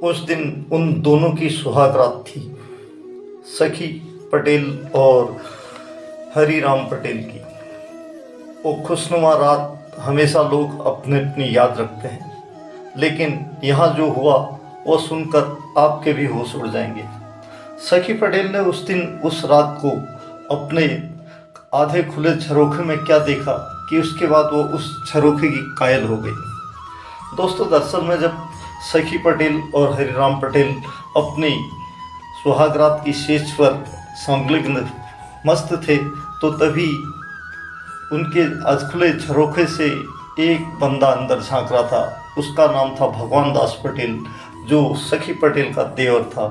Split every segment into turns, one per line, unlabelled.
उस दिन उन दोनों की सुहाग रात थी, सखी पटेल और हरिराम पटेल की। वो खुशनुमा रात हमेशा लोग अपने अपनी याद रखते हैं, लेकिन यहाँ जो हुआ वो सुनकर आपके भी होश उड़ जाएंगे। सखी पटेल ने उस दिन उस रात को अपने आधे खुले झरोखे में क्या देखा कि उसके बाद वो उस झरोखे की कायल हो गई। दोस्तों, दरअसल में जब सखी पटेल और हरिराम पटेल अपनी सुहागरात की सेज पर संलग्न मस्त थे, तो तभी उनके खुले झरोखे से एक बंदा अंदर झांक रहा था। उसका नाम था भगवान दास पटेल, जो सखी पटेल का देवर था।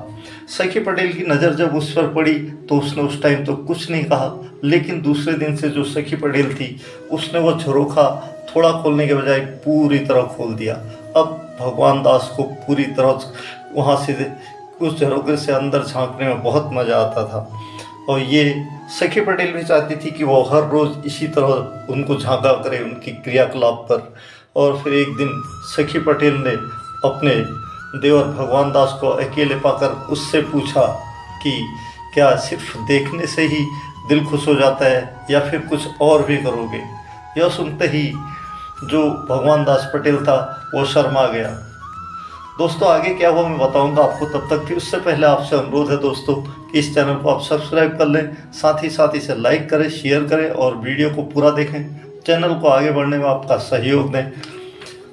सखी पटेल की नज़र जब उस पर पड़ी तो उसने उस टाइम तो कुछ नहीं कहा, लेकिन दूसरे दिन से जो सखी पटेल थी उसने वो झरोखा थोड़ा खोलने के बजाय पूरी तरह खोल दिया। अब भगवान दास को पूरी तरह वहाँ से उस झरोखे से अंदर झांकने में बहुत मज़ा आता था, और ये सखी पटेल भी चाहती थी कि वो हर रोज़ इसी तरह उनको झांका करे उनकी क्रियाकलाप पर। और फिर एक दिन सखी पटेल ने अपने देवर भगवान दास को अकेले पाकर उससे पूछा कि क्या सिर्फ देखने से ही दिल खुश हो जाता है या फिर कुछ और भी करोगे। यह सुनते ही जो भगवान दास पटेल था वो शर्मा गया। दोस्तों, आगे क्या हुआ मैं बताऊंगा आपको, तब तक कि उससे पहले आपसे अनुरोध है दोस्तों कि इस चैनल को आप सब्सक्राइब कर लें, साथ ही इसे लाइक करें, शेयर करें और वीडियो को पूरा देखें, चैनल को आगे बढ़ने में आपका सहयोग दें।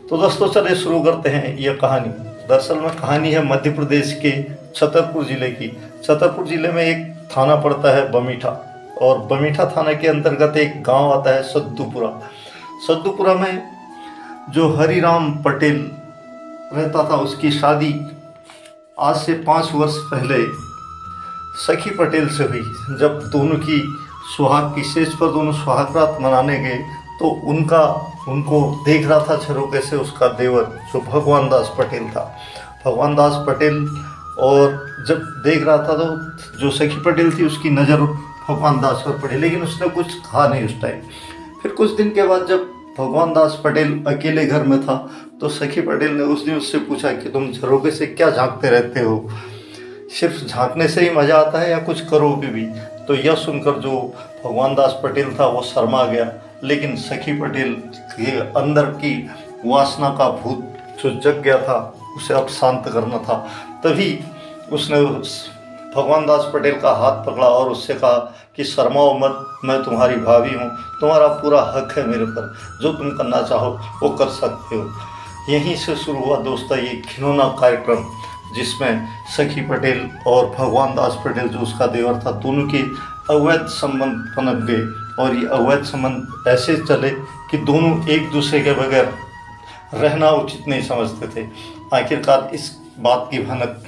तो दोस्तों, चलिए शुरू करते हैं ये कहानी। दरअसल में कहानी है मध्य प्रदेश के छतरपुर ज़िले की। छतरपुर ज़िले में एक थाना पड़ता है बमीठा, और बमीठा थाना के अंतर्गत एक गांव आता है सद्दूपुरा। सद्दूपुरा में जो हरिराम पटेल रहता था उसकी शादी आज से 5 वर्ष पहले सखी पटेल से हुई। जब दोनों की सुहाग की सेज पर दोनों सुहागरात मनाने गए तो उनको देख रहा था झरोखे से उसका देवर जो भगवान दास पटेल था। भगवान दास पटेल और जब देख रहा था तो जो सखी पटेल थी उसकी नज़र भगवान दास पर पड़ी, लेकिन उसने कुछ कहा नहीं उस टाइम। फिर कुछ दिन के बाद जब भगवान दास पटेल अकेले घर में था तो सखी पटेल ने उस दिन उससे पूछा कि तुम झरोखे से क्या झांकते रहते हो, सिर्फ झांकने से ही मज़ा आता है या कुछ करोगे भी। तो यह सुनकर जो भगवान दास पटेल था वो शर्मा गया, लेकिन सखी पटेल के अंदर की वासना का भूत जो जग गया था उसे अब शांत करना था। तभी उसने भगवान दास पटेल का हाथ पकड़ा और उससे कहा कि शर्माओ मत, मैं तुम्हारी भाभी हूँ, तुम्हारा पूरा हक है मेरे पर, जो तुम करना चाहो वो कर सकते हो। यहीं से शुरू हुआ दोस्तों ये घिनौना कार्यक्रम, जिसमें सखी पटेल और भगवान दास पटेल जो उसका देवर था दोनों के अवैध संबंध पनप गए। और ये अवैध संबंध ऐसे चले कि दोनों एक दूसरे के बगैर रहना उचित नहीं समझते थे। आखिरकार इस बात की भनक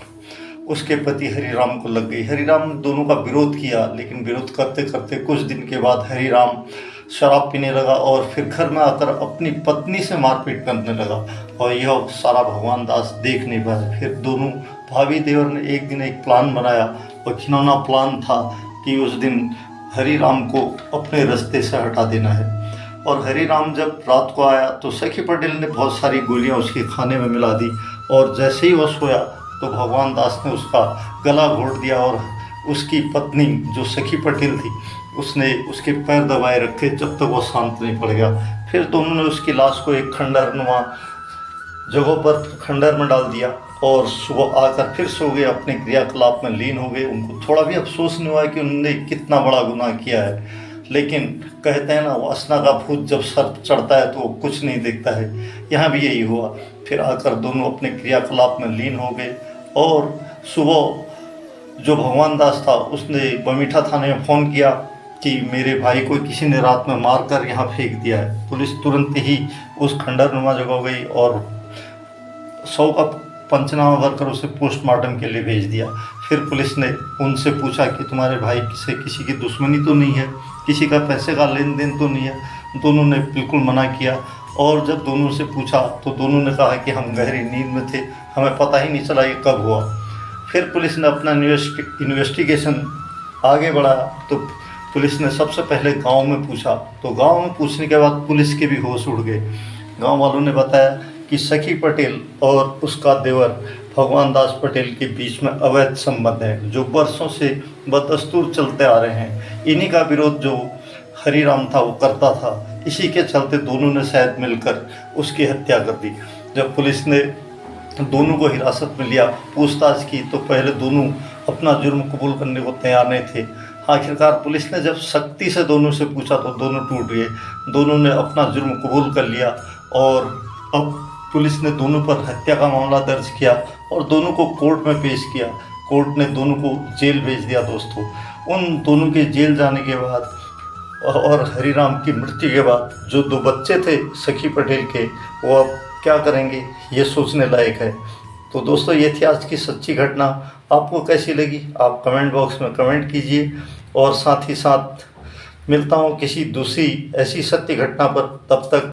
उसके पति हरिराम को लग गई। हरिराम ने दोनों का विरोध किया, लेकिन विरोध करते करते कुछ दिन के बाद हरिराम शराब पीने लगा और फिर घर में आकर अपनी पत्नी से मारपीट करने लगा, और यह सारा भगवान दास देख नहीं पाया। फिर दोनों भाभी देवर ने एक दिन एक प्लान बनाया, और घिनौना प्लान था कि उस दिन हरिराम को अपने रास्ते से हटा देना है। और हरिराम जब रात को आया तो सखी पटेल ने बहुत सारी गोलियां उसके खाने में मिला दी, और जैसे ही वह सोया तो भगवान दास ने उसका गला घोट दिया, और उसकी पत्नी जो सखी पटेल थी उसने उसके पैर दबाए रखे जब तक वो शांत नहीं पड़ गया। फिर दोनों ने उसकी लाश को एक खंडहरनुमा जगहों पर खंडहर में डाल दिया, और सुबह आकर फिर सो गए, अपने क्रियाकलाप में लीन हो गए। उनको थोड़ा भी अफसोस नहीं हुआ कि उन्होंने कितना बड़ा गुनाह किया है, लेकिन कहते हैं ना, वासना का भूत जब सर चढ़ता है तो वो कुछ नहीं देखता है। यहाँ भी यही हुआ। फिर आकर दोनों अपने क्रियाकलाप में लीन हो गए, और सुबह जो भगवान दास था उसने बमीठा थाने में फ़ोन किया कि मेरे भाई को किसी ने रात में मार कर यहाँ फेंक दिया है। पुलिस तुरंत ही उस खंडहरनुमा जगह गई और 100 का पंचनामा भरकर उसे पोस्टमार्टम के लिए भेज दिया। फिर पुलिस ने उनसे पूछा कि तुम्हारे भाई से किसी की दुश्मनी तो नहीं है, किसी का पैसे का लेन देन तो नहीं है। दोनों ने बिल्कुल मना किया, और जब दोनों से पूछा तो दोनों ने कहा कि हम गहरी नींद में थे, हमें पता ही नहीं चला ये कब हुआ। फिर पुलिस ने अपना इन्वेस्टिगेशन आगे बढ़ाया, तो पुलिस ने सबसे पहले गांव में पूछा। तो गांव में पूछने के बाद पुलिस के भी होश उड़ गए। गांव वालों ने बताया कि सखी पटेल और उसका देवर भगवान दास पटेल के बीच में अवैध संबंध है जो वर्षों से बदस्तूर चलते आ रहे हैं। इन्हीं का विरोध जो हरीराम था वो करता था, इसी के चलते दोनों ने शायद मिलकर उसकी हत्या कर दी। जब पुलिस ने दोनों को हिरासत में लिया, पूछताछ की, तो पहले दोनों अपना जुर्म कबूल करने को तैयार नहीं थे। आखिरकार पुलिस ने जब सख्ती से दोनों से पूछा तो दोनों टूट गए। दोनों ने अपना जुर्म कबूल कर लिया और अब पुलिस ने दोनों पर हत्या का मामला दर्ज किया और दोनों को कोर्ट में पेश किया। कोर्ट ने दोनों को जेल भेज दिया। दोस्तों, उन दोनों के जेल जाने के बाद और हरीराम की मृत्यु के बाद जो दो बच्चे थे सखी पटेल के, वो अब क्या करेंगे, ये सोचने लायक है। तो दोस्तों, ये थी आज की सच्ची घटना। आपको कैसी लगी आप कमेंट बॉक्स में कमेंट कीजिए और साथ ही साथ मिलता हूँ किसी दूसरी ऐसी सत्य घटना पर। तब तक